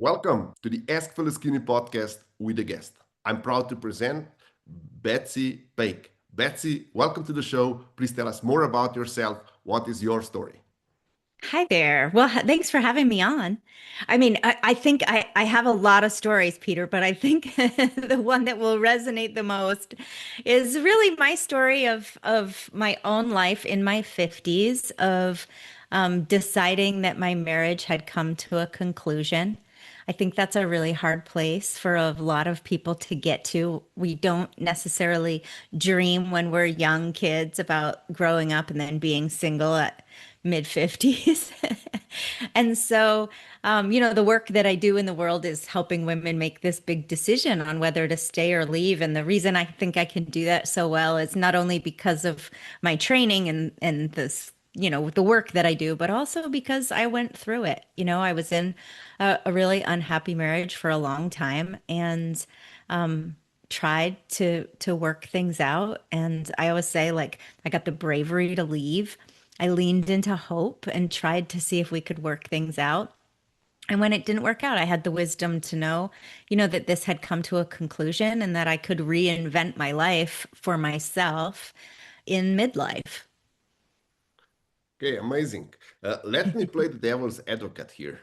Welcome to the Ask Faleskini Podcast with a guest. I'm proud to present Betsy Pake. Betsy, welcome to the show. Please tell us more about yourself. What is your story? Hi there. Well, thanks for having me on. I think I have a lot of stories, Peter, but I think the one that will resonate the most is really my story of my own life in my 50s of deciding that my marriage had come to a conclusion. I think that's a really hard place for a lot of people to get to. We don't necessarily dream when we're young kids about growing up and then being single at mid 50s. And so, the work that I do in the world is helping women make this big decision on whether to stay or leave. And the reason I think I can do that so well is not only because of my training and this, the work that I do, but also because I went through it. I was in a really unhappy marriage for a long time and tried to work things out. And I always say, like, I got the bravery to leave. I leaned into hope and tried to see if we could work things out. And when it didn't work out, I had the wisdom to know, that this had come to a conclusion and that I could reinvent my life for myself in midlife. Okay, amazing. Let me play the devil's advocate here.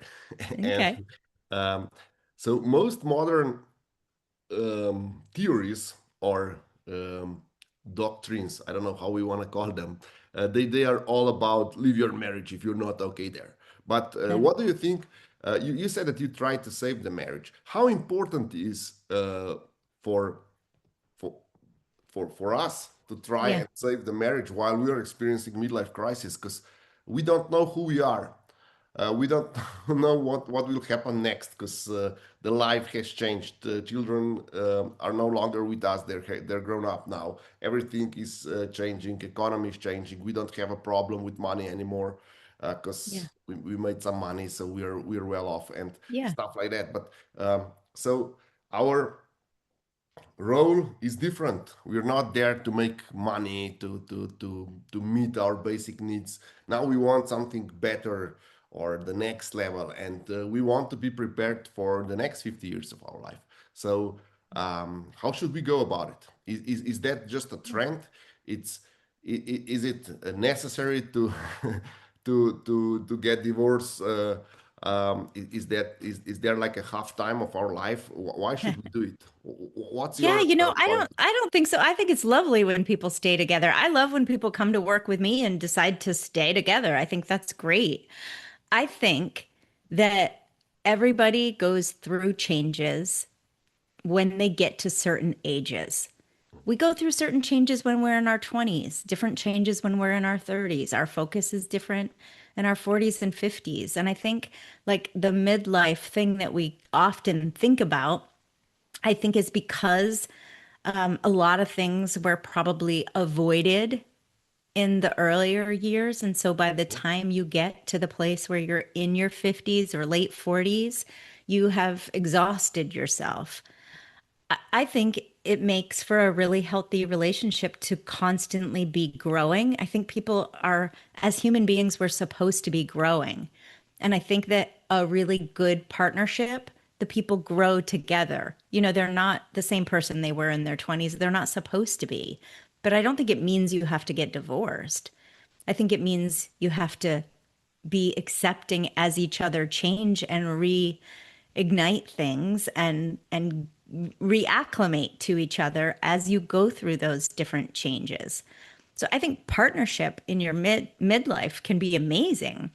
and Okay. um, so, most modern theories or doctrines, I don't know how we want to call them, they are all about leave your marriage if you're not okay there. But Yeah. what do you think? You said that you tried to save the marriage. How important is for for for us to try Yeah. and save the marriage while we are experiencing midlife crisis? Because we don't know who we are. We don't know what will happen next because the life has changed. Children are no longer with us. They're grown up now. Everything is changing. Economy is changing. We don't have a problem with money anymore Yeah. because we made some money, so we're well off and Yeah. stuff like that. But so our role is different. We're not there to make money to meet our basic needs. Now we want something better or the next level, and we want to be prepared for the next 50 years of our life. So how should we go about it? Is that just a trend? It's is it necessary to to get divorced? Is there like a half time of our life? Why should we do it? What's Yeah, your I point? don't think so. I think it's lovely when people stay together. I love when people come to work with me and decide to stay together. I think that's great. I think that everybody goes through changes when they get to certain ages. We go through certain changes when we're in our 20s, different changes when we're in our 30s. Our focus is different in our 40s and 50s. And I think like the midlife thing that we often think about, I think is because a lot of things were probably avoided in the earlier years. And so by the time you get to the place where you're in your 50s or late 40s, you have exhausted yourself. I think it makes for a really healthy relationship to constantly be growing. I think people are, as human beings, we're supposed to be growing. And I think that a really good partnership, the people grow together. They're not the same person they were in their 20s. They're not supposed to be. But I don't think it means you have to get divorced. I think it means you have to be accepting as each other change and reignite things and reacclimate to each other as you go through those different changes. So I think partnership in your midlife can be amazing.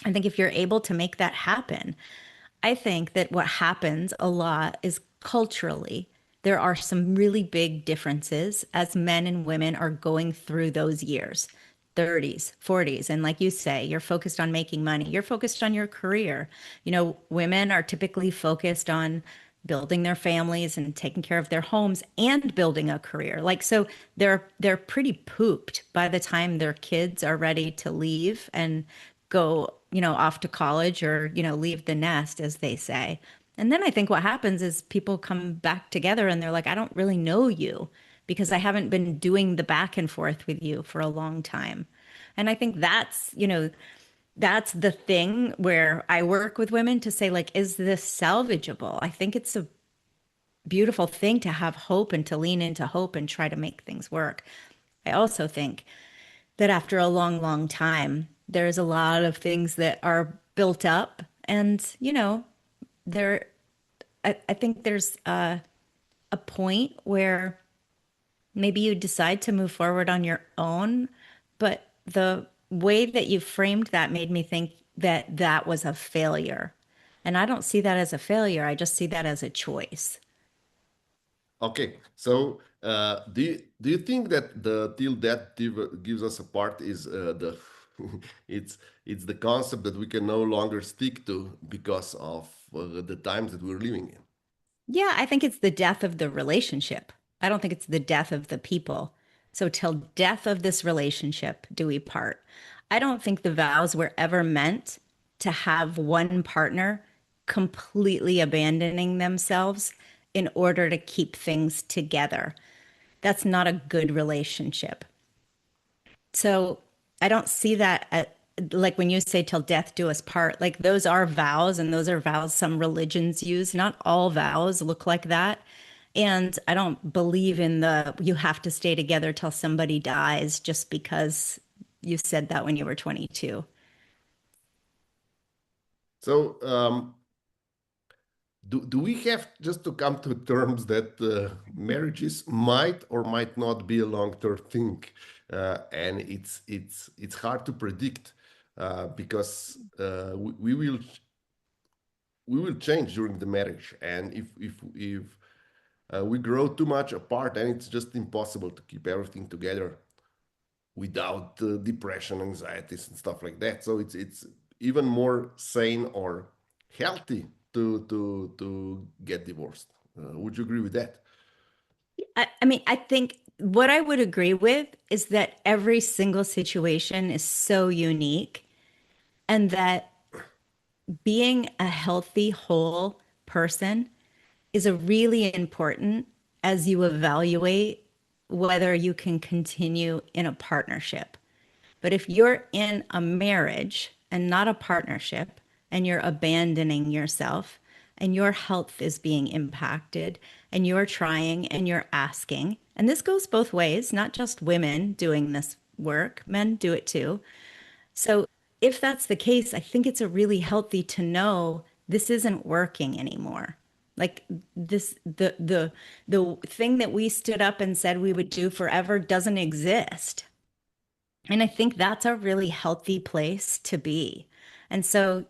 I think if you're able to make that happen, I think that what happens a lot is culturally, there are some really big differences as men and women are going through those years. 30s, 40s. And like you say, you're focused on making money. You're focused on your career. Women are typically focused on building their families and taking care of their homes and building a career. Like so they're pretty pooped by the time their kids are ready to leave and go, off to college or, leave the nest, as they say. And then I think what happens is people come back together and they're like, I don't really know you because I haven't been doing the back and forth with you for a long time. And I think that's the thing where I work with women to say, like, is this salvageable? I think it's a beautiful thing to have hope and to lean into hope and try to make things work. I also think that after a long, long time, there's a lot of things that are built up. And, there, I think there's a point where maybe you decide to move forward on your own, but the way that you framed that made me think that that was a failure. And I don't see that as a failure. I just see that as a choice. Okay, so do you think that the till death gives us apart is the it's it's the concept that we can no longer stick to because of the times that we're living in? Yeah, I think it's the death of the relationship. I don't think it's the death of the people. So till death of this relationship do we part. I don't think the vows were ever meant to have one partner completely abandoning themselves in order to keep things together. That's not a good relationship. So I don't see that like when you say till death do us part, like those are vows and those are vows some religions use. Not all vows look like that. And I don't believe in the you have to stay together till somebody dies just because you said that when you were 22. So do we have just to come to terms that marriages might or might not be a long-term thing, and it's hard to predict because we will change during the marriage, and if we grow too much apart, then it's just impossible to keep everything together without depression, anxieties, and stuff like that. So it's even more sane or healthy to get divorced. Would you agree with that? I mean, I think what I would agree with is that every single situation is so unique and that being a healthy, whole person is a really important as you evaluate whether you can continue in a partnership. But if you're in a marriage and not a partnership and you're abandoning yourself and your health is being impacted and you're trying and you're asking, and this goes both ways, not just women doing this work, men do it too. So if that's the case, I think it's a really healthy to know this isn't working anymore. Like this, the thing that we stood up and said we would do forever doesn't exist. And I think that's a really healthy place to be. And so,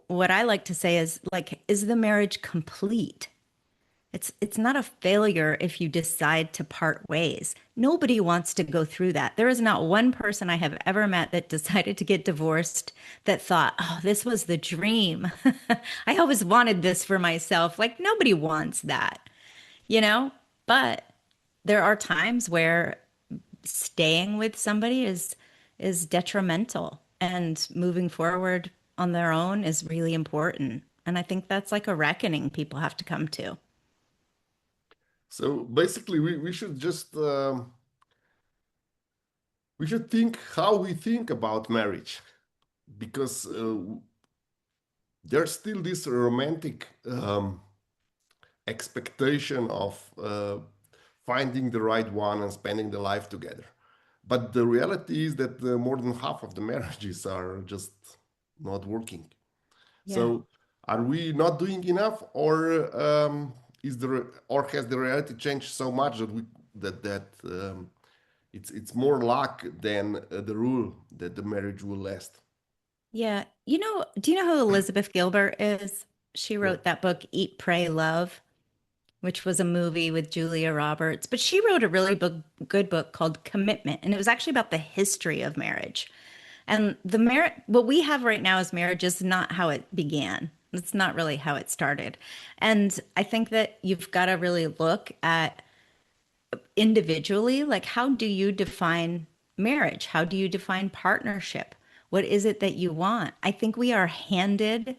what I like to say is like, is the marriage complete? It's not a failure if you decide to part ways. Nobody wants to go through that. There is not one person I have ever met that decided to get divorced that thought, "Oh, this was the dream. I always wanted this for myself." Like nobody wants that, you know? But there are times where staying with somebody is detrimental and moving forward on their own is really important. And I think that's like a reckoning people have to come to. So basically, we should just we should think how we think about marriage because there's still this romantic expectation of finding the right one and spending the life together. But the reality is that more than half of the marriages are just not working. Yeah. So are we not doing enough, or or has the reality changed so much that it's more luck than the rule that the marriage will last? Yeah. Do you know who Elizabeth Gilbert is? She No. wrote that book, Eat, Pray, Love, which was a movie with Julia Roberts. But she wrote a really good book called Commitment. And it was actually about the history of marriage. And what we have right now as marriage is not how it began. It's not really how it started. And I think that you've got to really look at individually, like how do you define marriage? How do you define partnership? What is it that you want? I think we are handed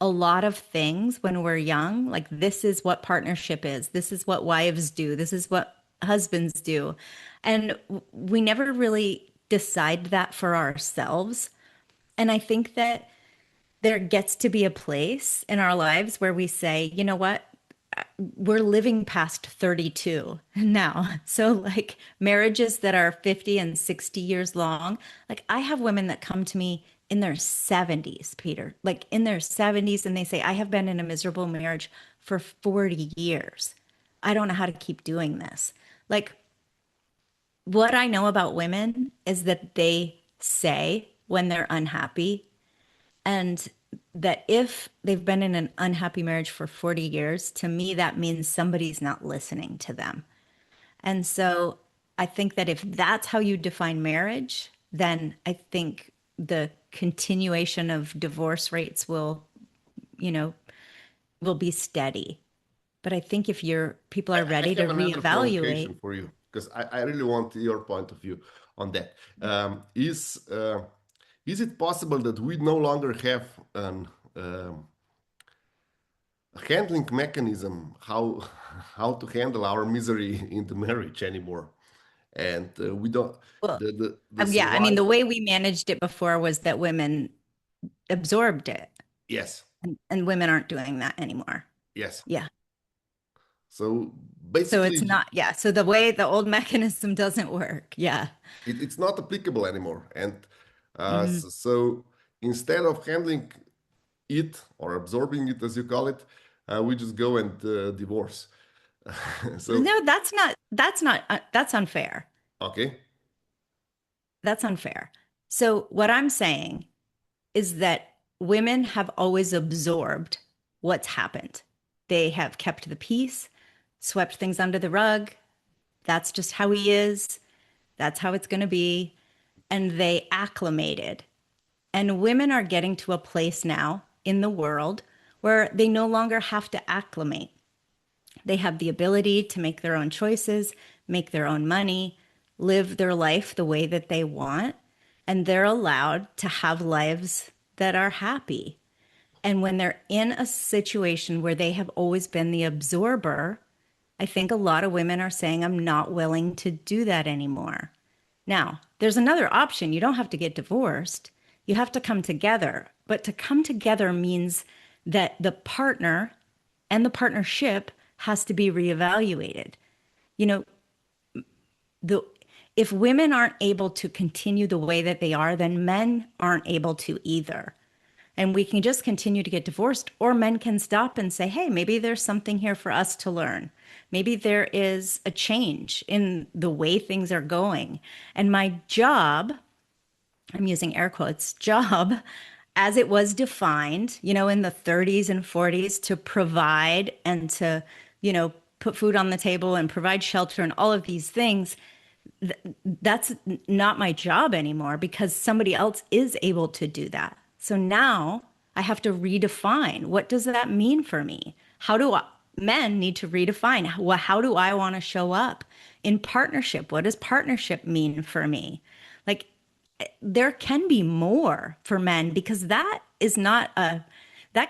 a lot of things when we're young. Like, this is what partnership is. This is what wives do. This is what husbands do. And we never really decide that for ourselves. And I think that there gets to be a place in our lives where we say, you know what? We're living past 32 now. So, like marriages that are 50 and 60 years long, like I have women that come to me in their 70s, Peter, like in their 70s, and they say, I have been in a miserable marriage for 40 years. I don't know how to keep doing this. Like, what I know about women is that they say when they're unhappy, and that if they've been in an unhappy marriage for 40 years, to me, that means somebody's not listening to them. And so I think that if that's how you define marriage, then I think the continuation of divorce rates will, you know, will be steady. But I think if people are I ready to have another reevaluate, provocation for you because I really want your point of view on that. Is it possible that we no longer have an handling mechanism how to handle our misery in the marriage anymore? And we don't well, the yeah, I mean, survive. the way we managed it before was that women absorbed it, Yes, and women aren't doing that anymore. yes. Yeah. So So it's basically, not, yeah. So the way the old mechanism doesn't work. Yeah. it's not applicable anymore. And Mhm. so instead of handling it or absorbing it, as you call it, we just go and divorce. So, No, that's unfair. okay. That's unfair. So what I'm saying is that women have always absorbed what's happened. They have kept the peace, swept things under the rug. That's just how he is. That's how it's going to be. And they acclimated. And women are getting to a place now in the world where they no longer have to acclimate. They have the ability to make their own choices, make their own money, live their life the way that they want, and they're allowed to have lives that are happy. And when they're in a situation where they have always been the absorber, I think a lot of women are saying, I'm not willing to do that anymore. Now, there's another option. You don't have to get divorced. You have to come together. But to come together means that the partner and the partnership has to be reevaluated. You know, the if women aren't able to continue the way that they are, then men aren't able to either. And we can just continue to get divorced, or men can stop and say, hey, maybe there's something here for us to learn. Maybe there is a change in the way things are going. And my job, I'm using air quotes, job, as it was defined, in the 30s and 40s to provide and to, put food on the table and provide shelter and all of these things, that's not my job anymore because somebody else is able to do that. So now I have to redefine what does that mean for me? Men need to redefine how do I want to show up in partnership? What does partnership mean for me? Like there can be more for men because that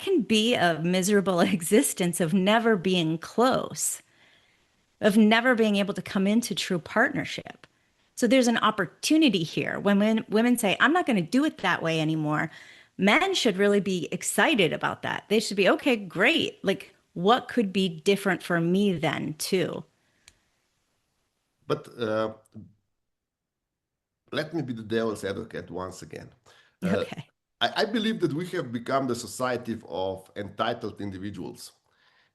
can be a miserable existence of never being close, of never being able to come into true partnership. So there's an opportunity here when women say, I'm not going to do it that way anymore. Men should really be excited about that. They should be, okay, great. Like, what could be different for me then, too? But let me be the devil's advocate once again. Uh, Okay. I believe that we have become the society of entitled individuals,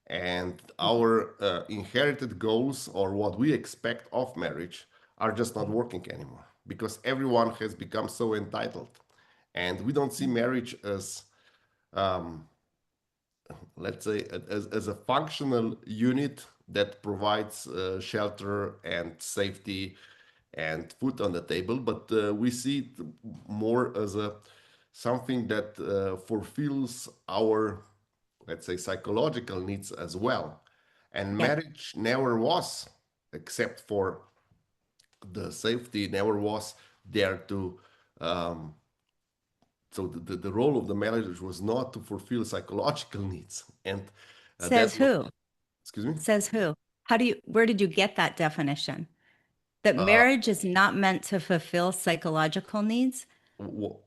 and our inherited goals or what we expect of marriage are just not working anymore because everyone has become so entitled. And we don't see marriage as, um, let's say, as a functional unit that provides shelter and safety and food on the table, but we see it more as a something that fulfills our, let's say, psychological needs as well. And Yep. marriage never was, except for the safety, never was there to. Um, so the role of the marriage was not to fulfill psychological needs, and Says that's what. who? Excuse me. Says who? Where did you get that definition? That Uh, marriage is not meant to fulfill psychological needs?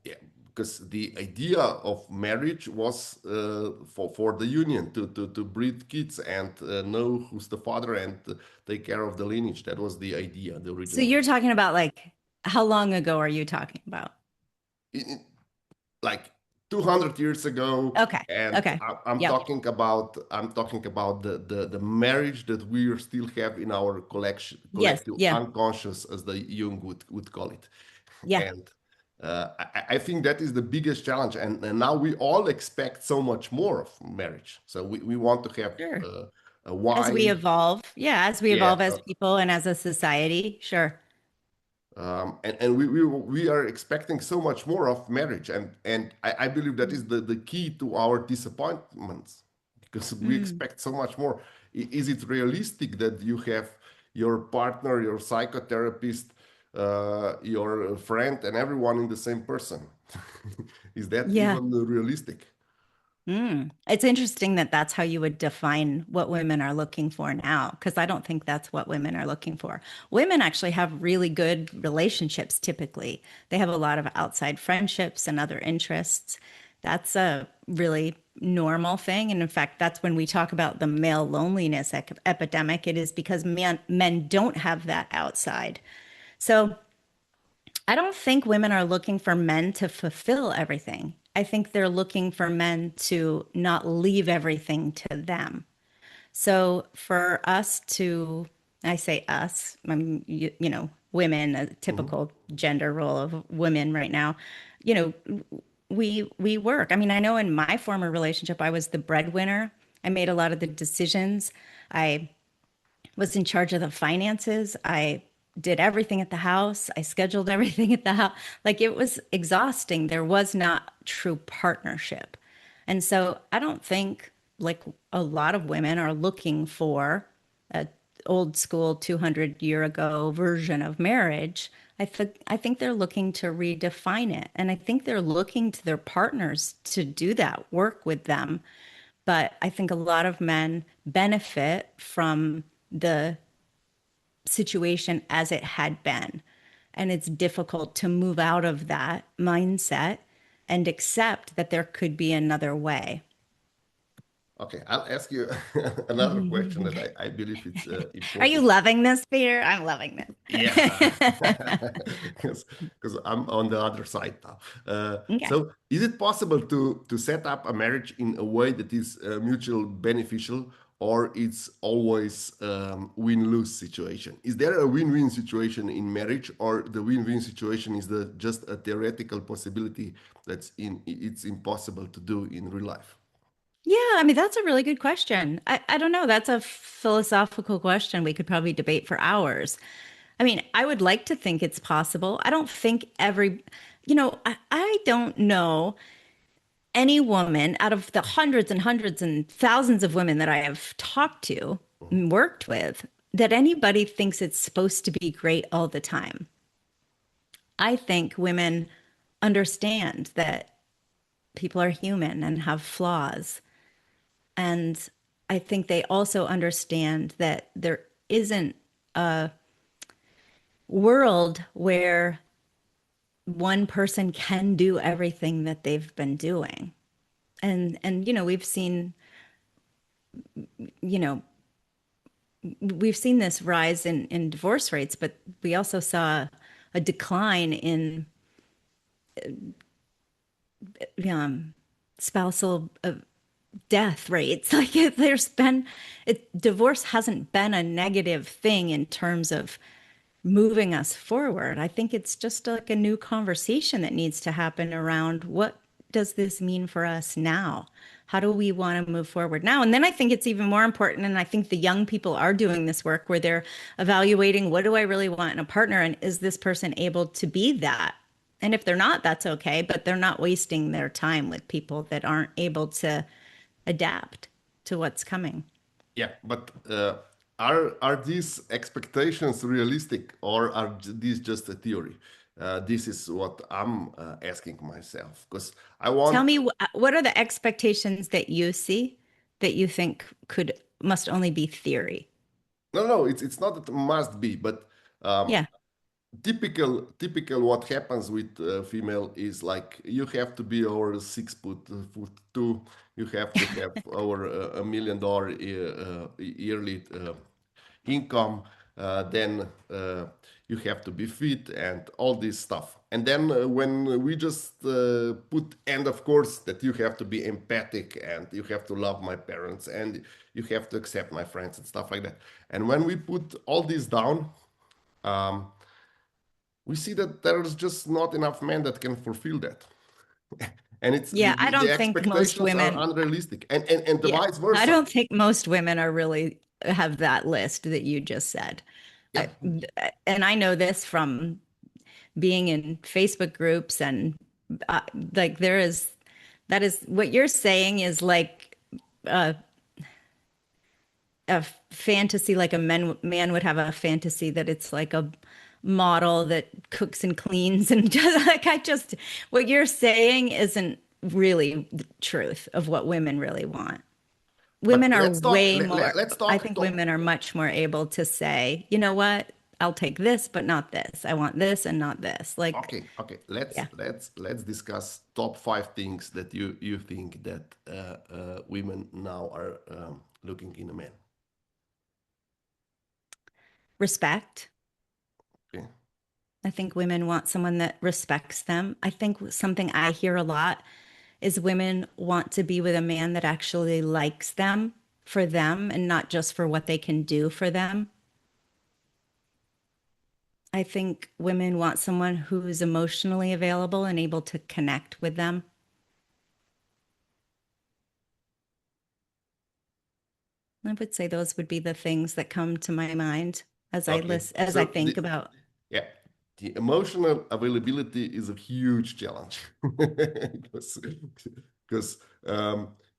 yeah. because the idea of marriage was for the union to breed kids and know who's the father and take care of the lineage. That was the idea, the So original you're idea. talking about like how long ago are you talking about? Like 200 years ago, Okay. and Okay. I'm Yep. talking about the marriage that we still have in our Yes. collective Yeah. unconscious, as the Jung would call it. Yeah. And I think that is the biggest challenge, and now we all expect so much more of marriage, so we want to have Sure. a As we wife. evolve. Yeah, as we Yeah. evolve as people and as a society. Sure. And we are expecting so much more of marriage, and I believe that is the key to our disappointments, because we Mm. expect so much more. Is it realistic that you have your partner, your psychotherapist, your friend, and everyone in the same person? Is that Yeah. even realistic? Mm. It's interesting that that's how you would define what women are looking for now, because I don't think that's what women are looking for. Women actually have really good relationships typically. They have a lot of outside friendships and other interests. That's a really normal thing. And in fact, that's when we talk about the male loneliness epidemic. It is because men don't have that outside. So I don't think women are looking for men to fulfill everything. I think they're looking for men to not leave everything to them. So for us to, I say us, women, a Mhm. typical gender role of women right now, you know, we work. I mean, I know in my former relationship, I was the breadwinner. I made a lot of the decisions. I was in charge of the finances. I did everything at the house. I scheduled everything at the house. Like it was exhausting. There was not true partnership. And so I don't think like a lot of women are looking for a old school 200-year ago version of marriage. I think they're looking to redefine it. And I think they're looking to their partners to do that work with them. But I think a lot of men benefit from the situation as it had been. And it's difficult to move out of that mindset and accept that there could be another way. Okay, I'll ask you another question that I believe it's Are you important. loving this, Peter? I'm loving Yeah, this. because I'm on the other side now. Okay. So, is it possible to set up a marriage in a way that is mutual beneficial, or it's always win-lose situation? Is there a win-win situation in marriage, or the win-win situation is the just a theoretical possibility it's impossible to do in real life? Yeah, I mean, that's a really good question. I don't know. That's a philosophical question we could probably debate for hours. I mean, I would like to think it's possible. I don't think I don't know any woman out of the hundreds and hundreds and thousands of women that I have talked to and worked with that anybody thinks it's supposed to be great all the time. I think women understand that people are human and have flaws. And I think they also understand that there isn't a world where one person can do everything that they've been doing. And you know, we've seen this rise in divorce rates, but we also saw a decline in spousal death rates. Like divorce hasn't been a negative thing in terms of moving us forward. I think it's just like a new conversation that needs to happen around what does this mean for us now? How do we want to move forward now? And then I think it's even more important. And I think the young people are doing this work where they're evaluating what do I really want in a partner? And is this person able to be that? And if they're not, that's okay. But they're not wasting their time with people that aren't able to adapt to what's coming. Yeah, but are these expectations realistic, or are these just a theory? This is what I'm asking myself, because I Tell want. me, what are the expectations that you see that you think could must only be theory? No, no, it's not that it must be, but um, Yeah. typical what happens with female is like you have to be over 6 foot 2. You have to have over $1 million yearly income. Then you have to be fit and all this stuff. And then when we just put, and of course that you have to be empathic and you have to love my parents and you have to accept my friends and stuff like that. And when we put all this down, um, we see that there's just not enough men that can fulfill that. And it's Yeah, I the don't think most expectations are women, unrealistic, and the yeah, vice I versa. don't think most women are really have that list that you just said. Yeah, I, and I know this from being in Facebook groups and uh, like there is that is what you're saying is like a fantasy, like a man would have a fantasy that it's like a model that cooks and cleans and does like I just what you're saying isn't really the truth of what women really want. but Women are let's talk. way more, Let's I talk. think women are much more able to say, you know what, I'll take this, but not this. I want this and not this. Like, Okay, okay. Let's yeah, let's discuss top 5 things that you think that women now are looking in a man. respect. Okay. I think women want someone that respects them. I think something I hear a lot is women want to be with a man that actually likes them for them and not just for what they can do for them. I think women want someone who is emotionally available and able to connect with them. I would say those would be the things that come to my mind as I Okay. list as I So think about. yeah, the emotional availability is a huge challenge because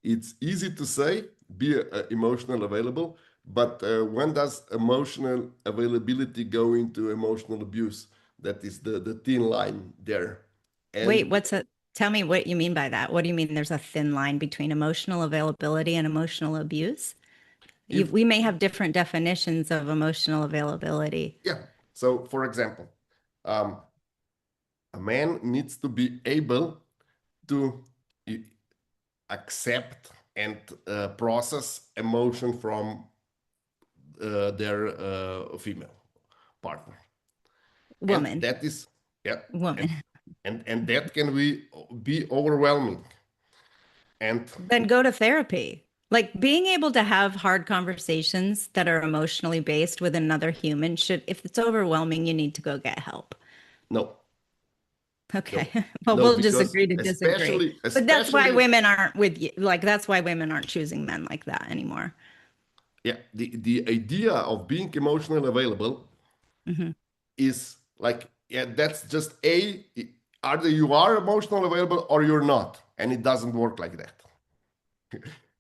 it's easy to say be emotional available, but when does emotional availability go into emotional abuse? That is the thin line there. Wait, And what's a tell me what you mean by that. What do you mean there's a thin line between emotional availability and emotional abuse? if We may have different definitions of emotional availability. yeah, so for example, um, a man needs to be able to accept and process emotion from their female partner, and Woman, that is yeah, woman. and and that can be overwhelming. And Then go to therapy. Like being able to have hard conversations that are emotionally based with another human should, if it's overwhelming, you need to go get help. no, Okay. no, Well, no, we'll just because agree to disagree. especially But that's why especially women aren't with you. Like, that's why women aren't choosing men like that anymore. yeah, the idea of being emotionally available Hmm. is like yeah, that's just either you are emotionally available or you're not, and it doesn't work like that.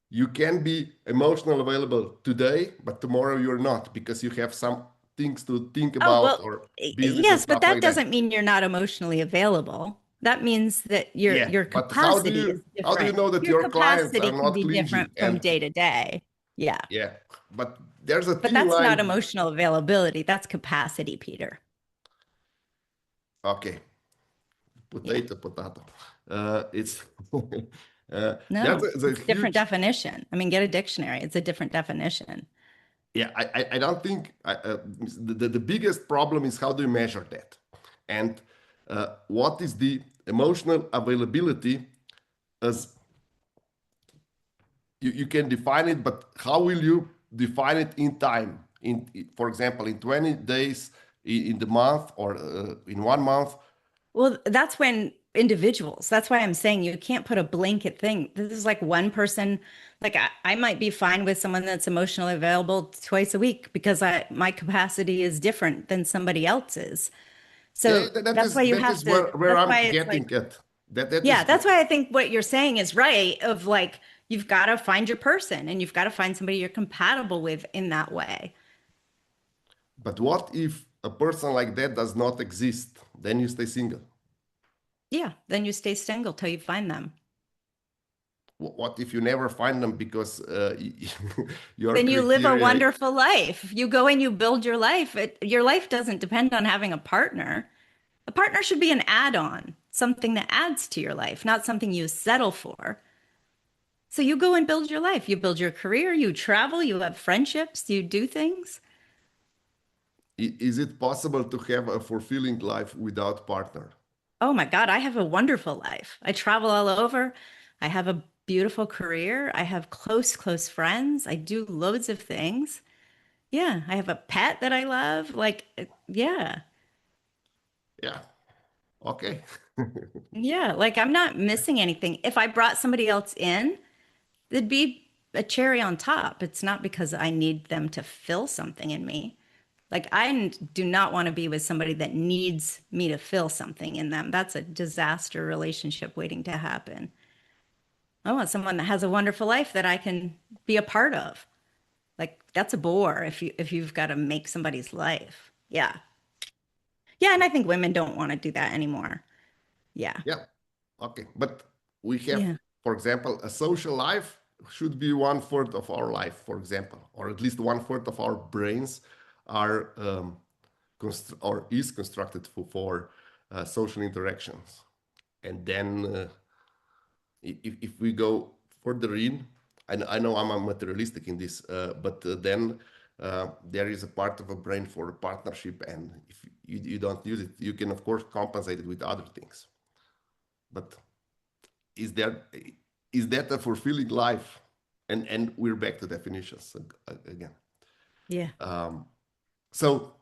You can be emotional available today, but tomorrow you're not because you have some things to think Oh, about well, or business and yes, but stuff that like that. doesn't mean you're not emotionally available. That means that Yeah, your but how do capacity is you different. know that Your your clients are capacity can not be clingy? different from day to day. Yeah. Yeah, but there's a But thin that's not line. emotional availability. That's capacity, Peter. Okay, Yeah. potato. It's there's No, a it's a different huge. definition. I mean, get a dictionary. It's a different definition. Yeah, I don't think the biggest problem is how do you measure that, and what is the emotional availability as you can define it, but how will you define it in time? In for example, in 20 days, in the month, or in 1 month. Well, that's when individuals, that's why I'm saying you can't put a blanket thing. This is like one person, like I might be fine with someone that's emotionally available twice a week because my capacity is different than somebody else's. Yeah, So that's why you that have is to, where that's I'm why it's like, getting at. That yeah, is, that's why I think what you're saying is right of like, you've got to find your person and you've got to find somebody you're compatible with in that way. but what if a person like that does not exist? Then you stay single. Yeah, then you stay single till you find them. what if you never find them because your Then you live a criteria? wonderful life. You go and you build your life. Your life doesn't depend on having a partner. A partner should be an add-on, something that adds to your life, not something you settle for. So you go and build your life. You build your career, you travel, you have friendships, you do things. Is it possible to have a fulfilling life without partner? Oh my God, I have a wonderful life. I travel all over. I have a beautiful career. I have close, close friends. I do loads of things. Yeah, I have a pet that I love. Yeah. Yeah. Okay. Yeah, like I'm not missing anything. If I brought somebody else in, it'd be a cherry on top. It's not because I need them to fill something in me. Like do not want to be with somebody that needs me to fill something in them. That's a disaster relationship waiting to happen. I want someone that has a wonderful life that I can be a part of. Like that's a bore if you've got to make somebody's life. Yeah. Yeah, and I think women don't want to do that anymore. Yeah. Yeah. Okay. But we have, Yeah. for example, a social life should be one fourth of our life, for example, or at least one fourth of our brains are or is constructed for social interactions. And then if we go further in, I know I'm a materialistic in this, but then there is a part of a brain for partnership, and if you don't use it, you can of course compensate it with other things. But is there is that a fulfilling life? And we're back to definitions again. Yeah. So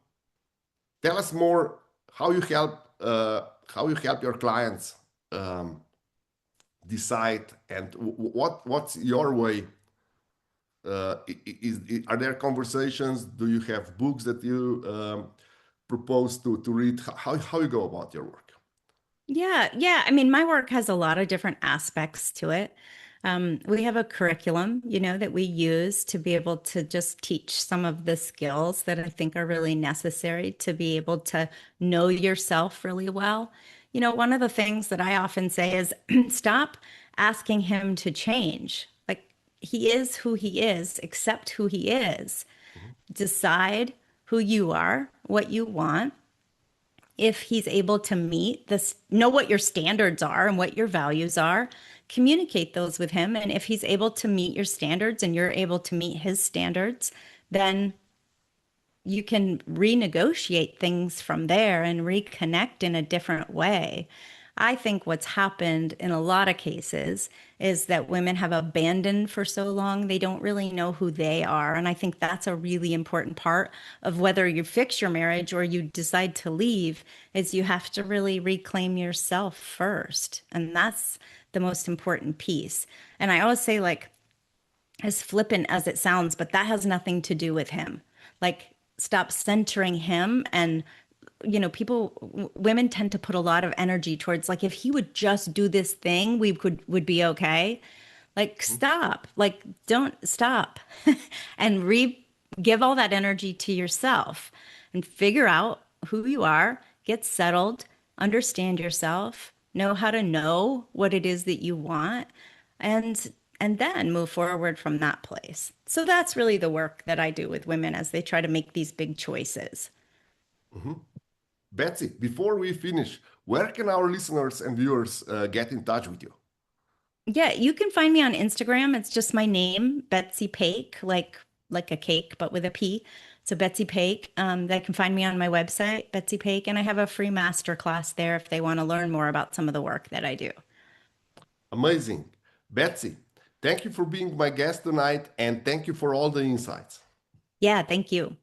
tell us more how you help your clients um, decide, and what's your way. Are there conversations? Do you have books that you propose to read? How you go about your work? Yeah, yeah. I mean, my work has a lot of different aspects to it. We have a curriculum, that we use to be able to just teach some of the skills that I think are really necessary to be able to know yourself really well. One of the things that I often say is stop asking him to change. Like, he is who he is, accept who he is, Mhm. decide who you are, what you want, if he's able to meet this, know what your standards are and what your values are, communicate those with him. And if he's able to meet your standards and you're able to meet his standards, then you can renegotiate things from there and reconnect in a different way. I think what's happened in a lot of cases is that women have abandoned for so long, they don't really know who they are. And I think that's a really important part of whether you fix your marriage or you decide to leave, is you have to really reclaim yourself first. And that's the most important piece. And I always say, like, as flippant as it sounds, but that has nothing to do with him. Like, stop centering him. And, women tend to put a lot of energy towards, like, if he would just do this thing, would be okay. Like, Mhm. stop. Like, don't stop and give all that energy to yourself and figure out who you are, get settled, understand yourself, know how to know what it is that you want, and then move forward from that place. So that's really the work that I do with women as they try to make these big choices. Mhm. Betsy, before we finish, where can our listeners and viewers get in touch with you? Yeah, you can find me on Instagram. It's just my name, Betsy Pake, like a cake, but with a P. So Betsy Pake. They can find me on my website, Betsy Pake, and I have a free master class there if they want to learn more about some of the work that I do. Amazing. Betsy, thank you for being my guest tonight, and thank you for all the insights. Yeah, thank you.